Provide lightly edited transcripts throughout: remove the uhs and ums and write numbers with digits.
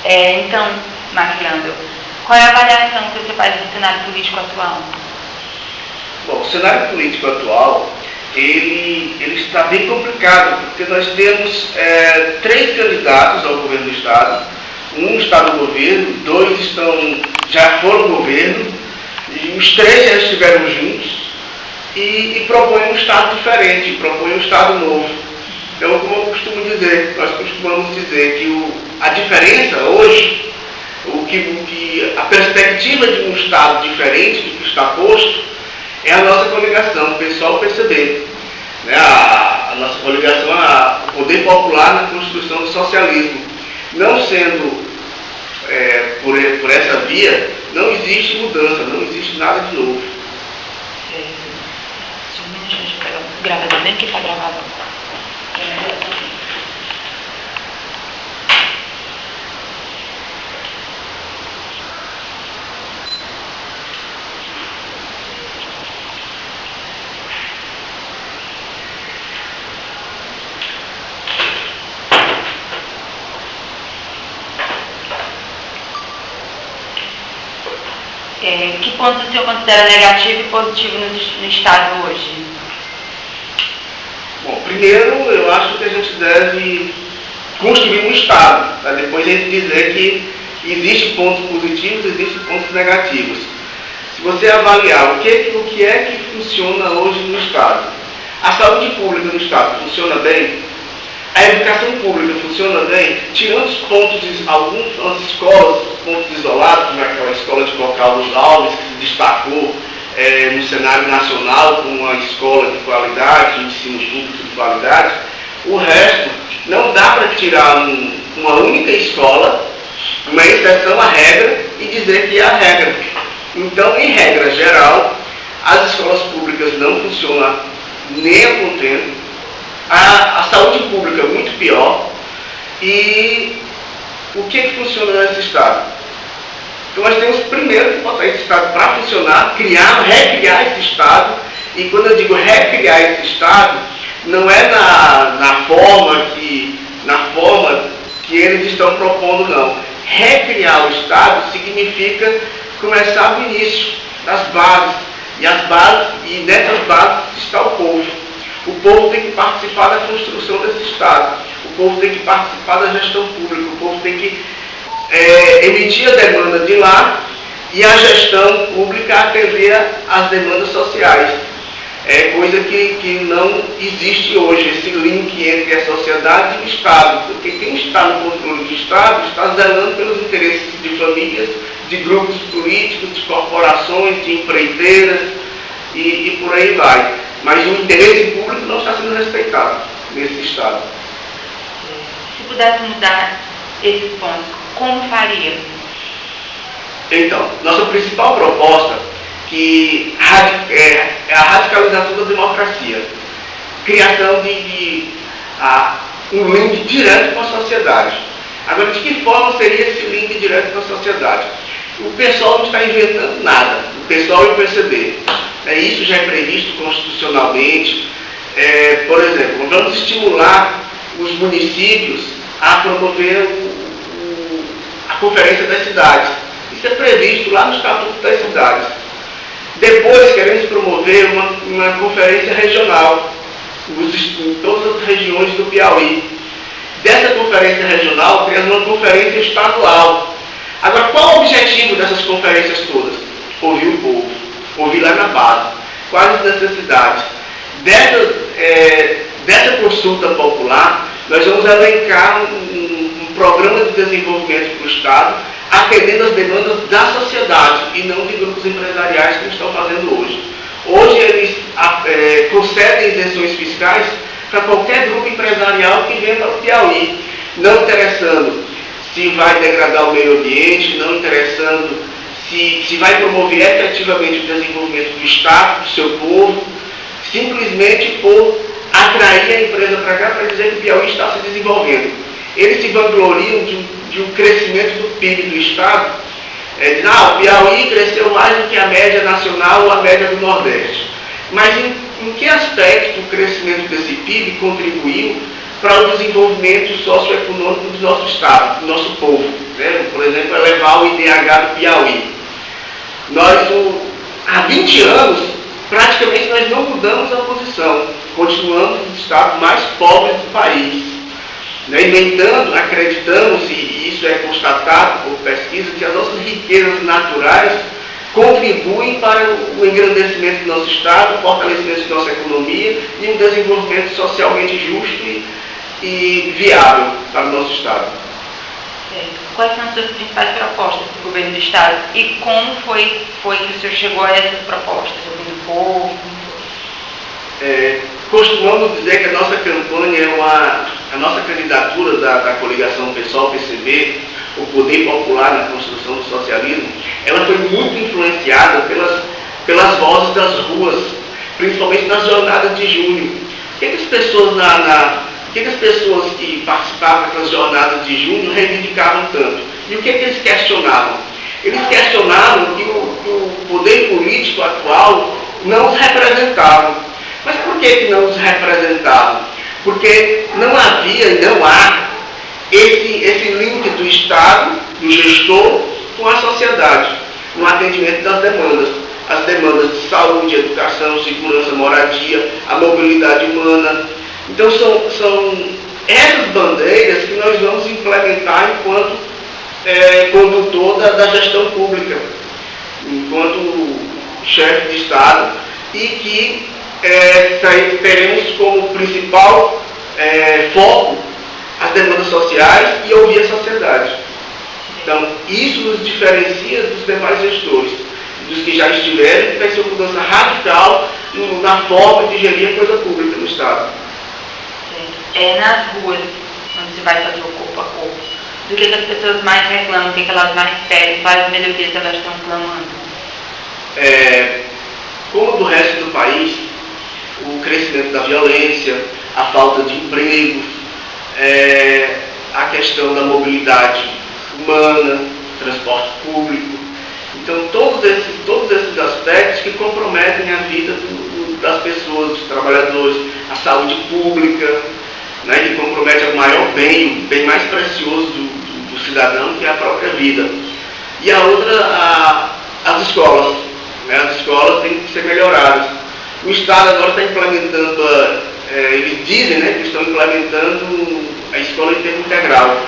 Então, Marquilando, qual é a avaliação que você faz do cenário político atual? Bom, o cenário político atual, ele está bem complicado, porque nós temos 3 candidatos ao governo do Estado. Um está no governo, 2 já foram no governo, e os 3 já estiveram juntos, e propõem um Estado diferente, propõem um Estado novo. Então, como eu costumo dizer, nós costumamos dizer que a diferença hoje, a perspectiva de um Estado diferente do que está posto, é a nossa coligação, o PSOL-PCB. Né? A nossa coligação é o poder popular na construção do socialismo. Não sendo por essa via, não existe mudança, não existe nada de novo. Só um minutinho, deixa eu pegar o gravador, bem que está gravado. Que pontos o senhor considera negativo e positivo no Estado hoje? Bom, primeiro, eu acho que a gente deve construir um Estado, para depois a gente dizer que existem pontos positivos, existem pontos negativos. Se você avaliar o que é que funciona hoje no Estado, a saúde pública no Estado funciona bem, a educação pública funciona bem, tirando os algumas escolas, pontos isolados, como aquela escola de Cocal dos Alves, que se destacou no cenário nacional como uma escola de qualidade, um ensino público de qualidade. O resto, não dá para tirar uma única escola, uma exceção à regra, e dizer que é a regra. Então, em regra geral, as escolas públicas não funcionam nem a contento. A saúde pública é muito pior. E o que funciona nesse Estado? Então nós temos primeiro que botar esse Estado para funcionar, recriar esse Estado. E quando eu digo recriar esse Estado, não é na forma que eles estão propondo, não. Recriar o Estado significa começar do início, das bases. E nessas bases está o povo. O povo tem que participar da construção desse Estado. O povo tem que participar da gestão pública. O povo tem que emitir a demanda de lá e a gestão pública atender às demandas sociais. É coisa que não existe hoje, esse link entre a sociedade e o Estado. Porque quem está no controle do Estado está zelando pelos interesses de famílias, de grupos políticos, de corporações, de empreiteiras e por aí vai. Mas o interesse público não está sendo respeitado nesse Estado. Se pudesse mudar esse ponto, como faria? Então, nossa principal proposta é a radicalização da democracia. Criação de um link direto com a sociedade. Agora, de que forma seria esse link direto com a sociedade? O pessoal não está inventando nada, o pessoal e o PCB. Isso já é previsto constitucionalmente. Por exemplo, vamos estimular os municípios a promover a Conferência das Cidades. Isso é previsto lá no Estatuto das Cidades. Depois queremos promover uma conferência regional em todas as regiões do Piauí. Dessa conferência regional, criamos uma conferência estadual. Agora, qual o objetivo dessas conferências todas? Ouvir o povo, ouvir lá na base, quais as necessidades. Dessa consulta popular, nós vamos elencar um programa de desenvolvimento para o Estado, atendendo às demandas da sociedade e não de grupos empresariais que estão fazendo hoje. Hoje eles concedem isenções fiscais para qualquer grupo empresarial que venha para o Piauí, não interessando se vai degradar o meio ambiente, não interessando se vai promover efetivamente o desenvolvimento do Estado, do seu povo, simplesmente por atrair a empresa para cá para dizer que o Piauí está se desenvolvendo. Eles se vangloriam de um crescimento do PIB do Estado, dizendo, o Piauí cresceu mais do que a média nacional ou a média do Nordeste. Mas em que aspecto o crescimento desse PIB contribuiu para o desenvolvimento socioeconômico do nosso Estado, do nosso povo. Né? Por exemplo, elevar o IDH do Piauí. Nós, há 20 anos, praticamente nós não mudamos a posição, continuamos os estados mais pobres do país. Né? No entanto, acreditamos, e isso é constatado por pesquisa, que as nossas riquezas naturais contribuem para o engrandecimento do nosso Estado, o fortalecimento da nossa economia e um desenvolvimento socialmente justo e viável para o nosso Estado. Quais são as suas principais propostas do governo do Estado e como foi que o senhor chegou a essas propostas? Ouvindo o povo? Costumamos dizer que a nossa campanha a nossa candidatura da coligação PSOL-PCB, o poder popular na construção do socialismo, ela foi muito influenciada pelas vozes das ruas, principalmente nas jornadas de junho. O que as pessoas que participavam daquelas jornadas de junho reivindicavam tanto? E o que eles questionavam? Eles questionavam que o poder político atual não os representava. Mas por que não os representavam? Porque não havia e não há esse link do Estado, do gestor, com a sociedade, no atendimento das demandas. As demandas de saúde, educação, segurança, moradia, a mobilidade humana. Então são essas bandeiras que nós vamos implementar enquanto condutor da gestão pública, enquanto chefe de Estado, e que teremos como principal foco as demandas sociais e ouvir a sociedade. Então, isso nos diferencia dos demais gestores, dos que já estiveram, que vai ser uma mudança radical na forma de gerir a coisa pública no Estado. Nas ruas, onde se vai fazer o corpo a corpo, do que as pessoas mais reclamam, o que elas mais pedem, quais melhorias elas estão clamando? Como do resto do país, o crescimento da violência, a falta de empregos, a questão da mobilidade humana, transporte público. Então, todos esses aspectos que comprometem a vida das pessoas, dos trabalhadores, a saúde pública, né, que compromete o maior bem, o bem mais precioso do cidadão, que é a própria vida. E a outra, as escolas. Né, as escolas têm que ser melhoradas. O Estado agora está implementando, eles dizem, né, que estão implementando a escola de tempo integral.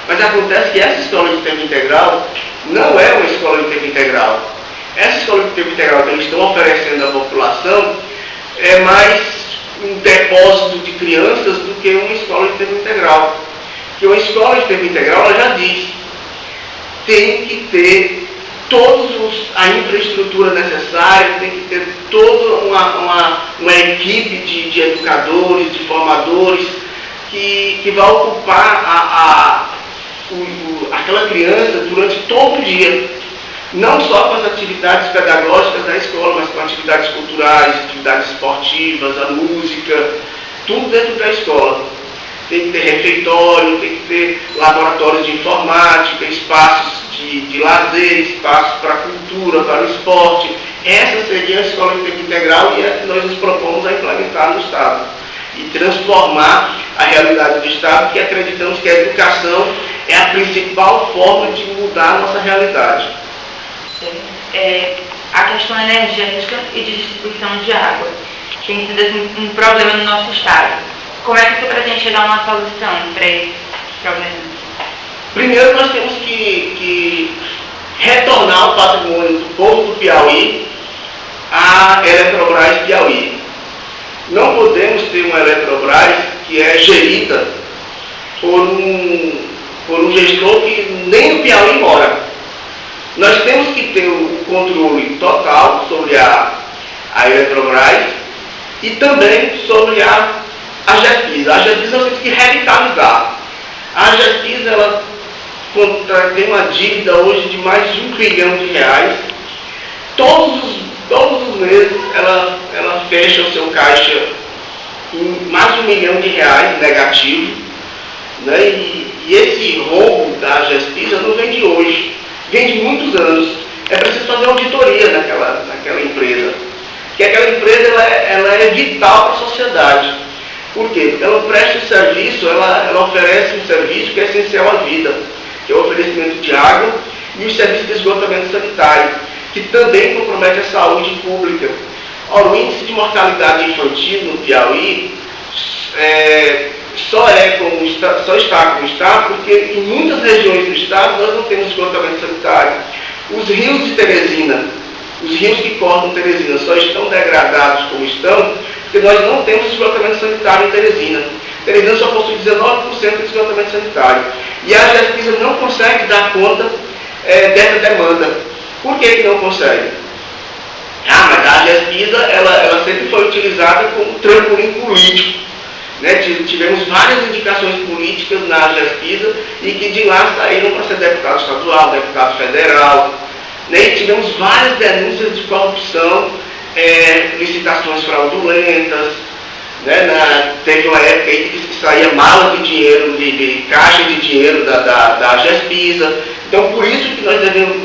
Mas acontece que essa escola de tempo integral não é uma escola de tempo integral. Essa escola de tempo integral que eles estão oferecendo à população é mais um depósito de crianças do que uma escola de tempo integral. Porque uma escola de tempo integral, ela já diz, tem que ter a infraestrutura necessária, tem que ter toda uma equipe de educadores, de formadores, que vai ocupar aquela criança durante todo o dia. Não só com as atividades pedagógicas da escola, mas com atividades culturais, atividades esportivas, a música, tudo dentro da escola. Tem que ter refeitório, tem que ter laboratórios de informática, espaços de lazer, espaços para a cultura, para o esporte. Essa seria a escola de tempo integral e é que nós nos propomos a implementar no Estado. E transformar a realidade do Estado, que acreditamos que a educação é a principal forma de mudar a nossa realidade. A questão energética e de distribuição de água tem sido um problema no nosso Estado. Como é que você pretende chegar a uma solução para esse problema? Primeiro, nós temos que retornar o patrimônio do povo do Piauí à Eletrobras Piauí. Não podemos ter uma Eletrobras que é gerida por um gestor que nem no Piauí mora. Nós temos que ter o controle total sobre a Eletrobras e também sobre a GEFIS. A GEFIS nós temos que revitalizar. A GEFIS, ela tem uma dívida hoje de mais de R$1 bilhão. Todos os meses ela fecha o seu caixa em mais de R$1 milhão negativo. Né? E esse rombo da GEFIS não vem de hoje, vem de muitos anos. É preciso fazer uma auditoria naquela empresa. Porque aquela empresa ela é vital para a sociedade. Por quê? Ela presta um serviço, ela oferece um serviço que é essencial à vida, que é o oferecimento de água e o serviço de esgotamento sanitário, que também compromete a saúde pública. Ora, o índice de mortalidade infantil no Piauí só está como está porque em muitas regiões do estado nós não temos esgotamento sanitário. Os rios de Teresina, os rios que cortam Teresina só estão degradados como estão porque nós não temos esgotamento sanitário em Teresina. Teresina só possui 19% de esgotamento sanitário. E a GESPISA não consegue dar conta dessa demanda. Por que não consegue? Mas a GESPISA ela sempre foi utilizada como trampolim político. Né? Tivemos várias indicações políticas na GESPISA e que de lá saíram para ser deputado estadual, deputado federal. Né? E tivemos várias denúncias de corrupção, licitações fraudulentas. Né? Teve uma época aí que saía malas de dinheiro, de caixa de dinheiro da GESPISA. Então, por isso que nós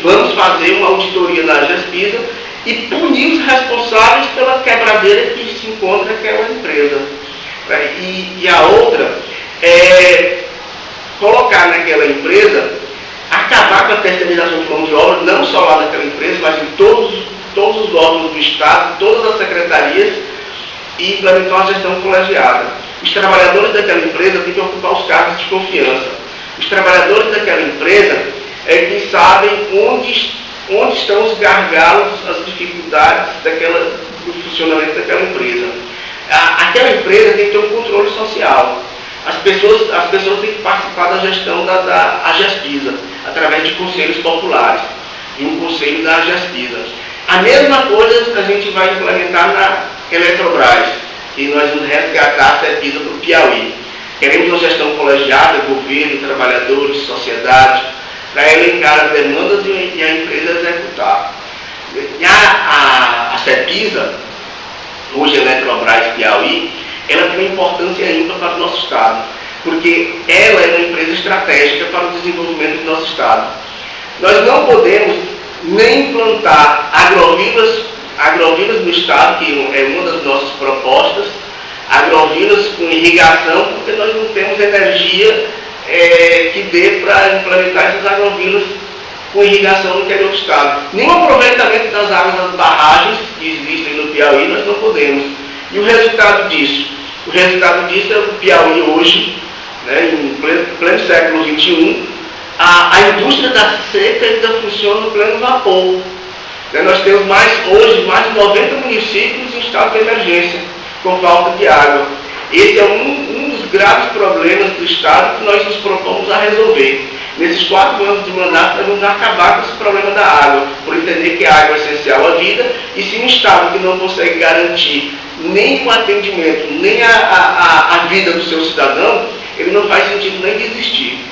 vamos fazer uma auditoria na GESPISA e punir os responsáveis pela quebradeira que se encontra naquela empresa. E a outra é colocar naquela empresa, acabar com a terceirização de mão de obra, não só lá naquela empresa, mas em todos os órgãos do Estado, todas as secretarias, e implementar uma gestão colegiada. Os trabalhadores daquela empresa têm que ocupar os cargos de confiança. Os trabalhadores daquela empresa que sabem onde estão os gargalos, as dificuldades do funcionamento daquela empresa. Aquela empresa tem que ter um controle social. As pessoas têm que participar da gestão da GESPISA, através de conselhos populares e um conselho da GESPISA. A mesma coisa a gente vai implementar na Eletrobras, que nós vamos resgatar a CEPISA para o Piauí. Queremos uma gestão colegiada, governo, trabalhadores, sociedade, para elencar as demandas e a empresa executar. E a CEPISA, hoje Eletrobras Piauí, ela tem uma importância ímpar para o nosso Estado, porque ela é uma empresa estratégica para o desenvolvimento do nosso Estado. Nós não podemos nem implantar agrovilas no Estado, que é uma das nossas propostas, agrovilas com irrigação, porque nós não temos energia que dê para implementar essas agrovilas com irrigação no interior do Estado. Nem o aproveitamento das águas das barragens que existem no Piauí nós não podemos. E o resultado disso? O resultado disso é o Piauí hoje, né, em pleno século XXI, a indústria da seca ainda funciona no pleno vapor. Nós temos hoje mais de 90 municípios em estado de emergência, com falta de água. Esse é um dos graves problemas do Estado que nós nos propomos a resolver. Nesses 4 anos de mandato, nós vamos acabar com esse problema da água, por entender que a água é essencial à vida, e se um Estado que não consegue garantir nem o atendimento, nem a vida do seu cidadão, ele não faz sentido nem de existir.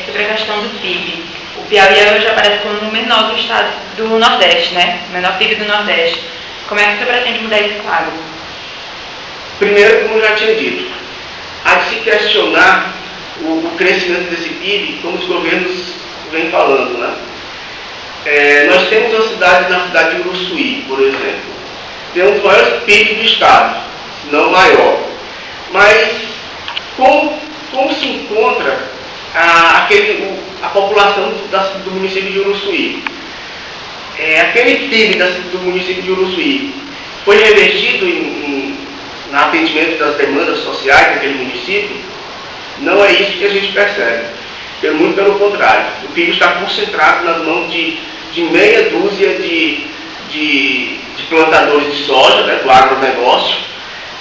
Sobre a questão do PIB. O Piauí hoje aparece como o menor do estado do Nordeste, né? O menor PIB do Nordeste. Como é que você pretende mudar esse quadro? Primeiro, como eu já tinha dito, há de se questionar o crescimento desse PIB, como os governos vêm falando, né? Nós temos na cidade de Uruçuí, por exemplo, tem um dos maiores PIB do estado, se não maior. Mas como se encontra a população do município de Uruçuí? Aquele PIB do município de Uruçuí foi revertido no atendimento das demandas sociais daquele município? Não é isso que a gente percebe. Muito pelo contrário. O PIB está concentrado nas mãos de meia dúzia de plantadores de soja, né, do agronegócio,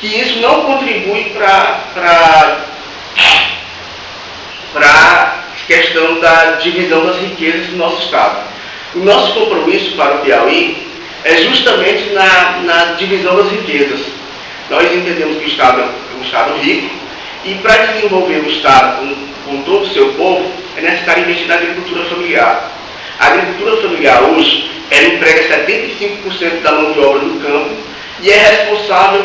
que isso não contribui para a questão da divisão das riquezas do nosso Estado. O nosso compromisso para o Piauí é justamente na divisão das riquezas. Nós entendemos que o Estado é um Estado rico e para desenvolver o Estado com todo o seu povo é necessário investir na agricultura familiar. A agricultura familiar hoje ela emprega 75% da mão de obra no campo e é responsável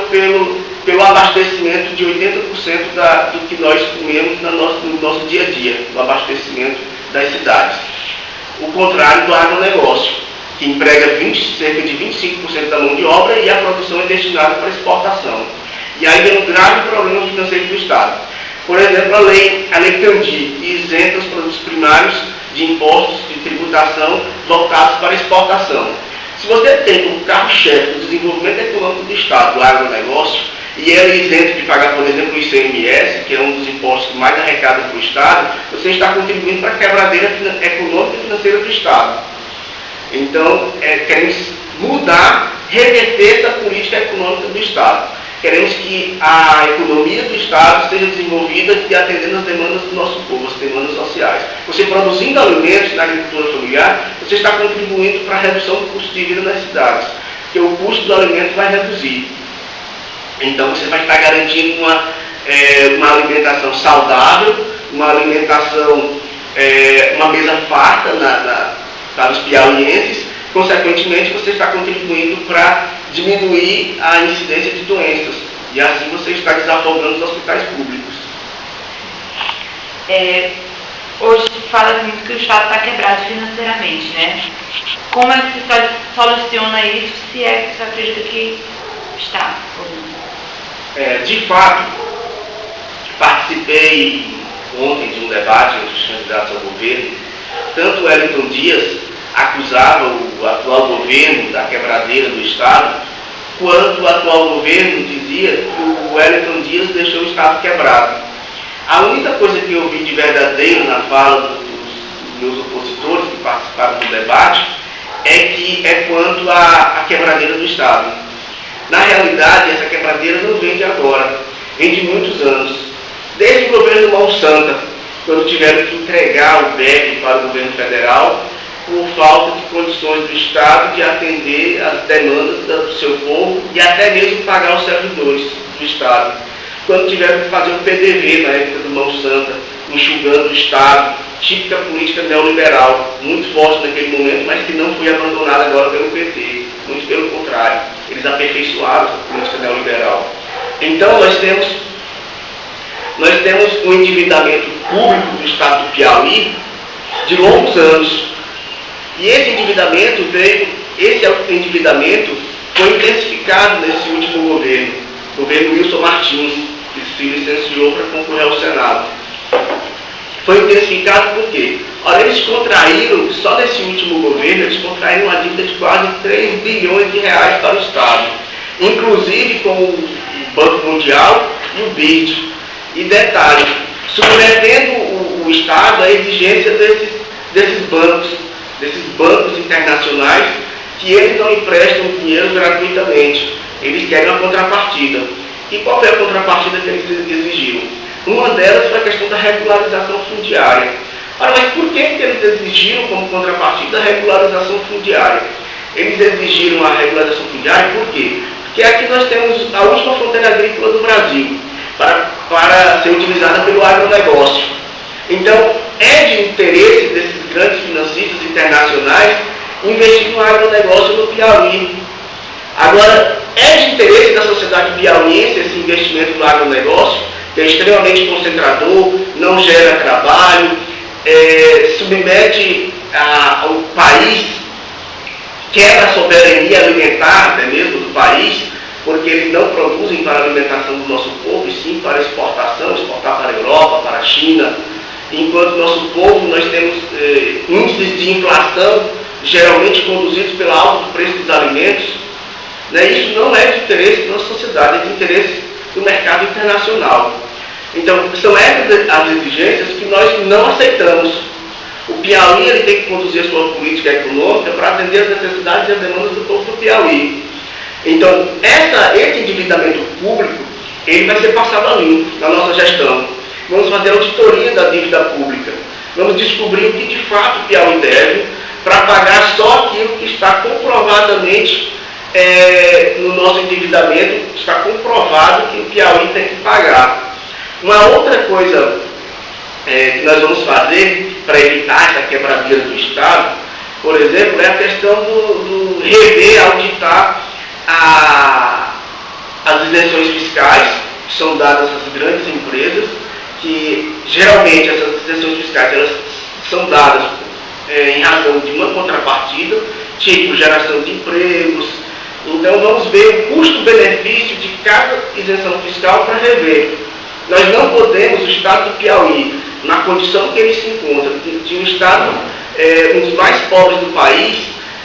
pelo abastecimento de 80% do que nós comemos no nosso dia a dia, no abastecimento das cidades. O contrário do agronegócio, que emprega cerca de 25% da mão de obra e a produção é destinada para exportação. E aí vem um grave problema financeiro do Estado. Por exemplo, a lei Candir, que isenta os produtos primários de impostos de tributação voltados para exportação. Se você tem como carro-chefe o desenvolvimento econômico do Estado, do agronegócio, e ele é isento de pagar, por exemplo, o ICMS, que é um dos impostos que mais arrecada para o Estado, você está contribuindo para a quebradeira econômica e financeira do Estado. Então, queremos mudar, reverter essa política econômica do Estado. Queremos que a economia do Estado seja desenvolvida e atendendo as demandas do nosso povo, as demandas sociais. Você produzindo alimentos na agricultura familiar, você está contribuindo para a redução do custo de vida nas cidades, porque o custo do alimento vai reduzir. Então você vai estar garantindo uma alimentação saudável, uma alimentação, uma mesa farta para os piauienses. Consequentemente, você está contribuindo para diminuir a incidência de doenças. E assim você está desafogando os hospitais públicos. Hoje se fala muito que o Estado está quebrado financeiramente, né? Como é que se soluciona isso, se é que você acredita que está? De fato, participei ontem de um debate entre os candidatos ao governo. Tanto o Wellington Dias acusava o atual governo da quebradeira do Estado, quanto o atual governo dizia que o Wellington Dias deixou o Estado quebrado. A única coisa que eu vi de verdadeiro na fala dos meus opositores que participaram do debate é quanto à quebradeira do Estado. Na realidade, essa quebradeira não vem de agora, vem de muitos anos. Desde o governo Monsanto, quando tiveram que entregar o BEP para o governo federal, por falta de condições do Estado de atender às demandas do seu povo e até mesmo pagar os servidores do Estado. Quando tiveram que fazer o PDV na época do Monsanto, enxugando o Estado, típica política neoliberal, muito forte naquele momento, mas que não foi abandonada agora pelo PT. Muito pelo contrário, eles aperfeiçoaram essa política neoliberal. Então nós temos um endividamento público do Estado do Piauí de longos anos. E esse endividamento foi intensificado nesse último governo Wilson Martins, que se licenciou para concorrer ao Senado. Foi intensificado por quê? Olha, eles contraíram, só nesse último governo, eles contraíram uma dívida de quase 3 bilhões de reais para o Estado, inclusive com o Banco Mundial e o BID. E detalhe, submetendo o Estado à exigência desses bancos internacionais, que eles não emprestam dinheiro gratuitamente, eles querem uma contrapartida. E qual foi a contrapartida que eles exigiram? Uma delas foi a questão da regularização fundiária. Ora, mas por que eles exigiram como contrapartida a regularização fundiária? Eles exigiram a regularização fundiária por quê? Porque aqui nós temos a última fronteira agrícola do Brasil, para ser utilizada pelo agronegócio. Então, é de interesse desses grandes financistas internacionais investir no agronegócio no Piauí. Agora, é de interesse da sociedade piauiense esse investimento no agronegócio, que é extremamente concentrador, não gera trabalho, submete o país, quebra a soberania alimentar, até mesmo do país, porque eles não produzem para a alimentação do nosso povo, e sim para exportação, exportar para a Europa, para a China. Enquanto nosso povo, nós temos índices de inflação geralmente conduzidos pelo alto preço dos alimentos. Isso não é de interesse da nossa sociedade, é de interesse do mercado internacional. Então, são essas as exigências que nós não aceitamos. O Piauí ele tem que conduzir a sua política econômica para atender as necessidades e as demandas do povo do Piauí. Então, esse endividamento público, ele vai ser passado a limpo na nossa gestão. Vamos fazer a auditoria da dívida pública. Vamos descobrir o que de fato o Piauí deve para pagar só aquilo que está comprovadamente no nosso endividamento, está comprovado que o Piauí tem que pagar. Uma outra coisa que nós vamos fazer para evitar essa quebradeira do Estado, por exemplo, é a questão do rever, auditar as isenções fiscais que são dadas às grandes empresas, que geralmente essas isenções fiscais elas são dadas em razão de uma contrapartida, tipo geração de empregos, Então vamos ver o custo-benefício de cada isenção fiscal para rever. Nós não podemos, o estado do Piauí, na condição que ele se encontra, de um estado um dos mais pobres do país,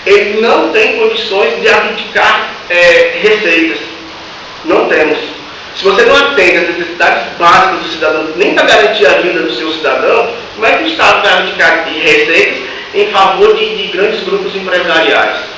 ele não tem condições de abdicar receitas. Não temos. Se você não atende às necessidades básicas do cidadão, nem para garantir a vida do seu cidadão, como é que o Estado vai abdicar de receitas em favor de grandes grupos empresariais?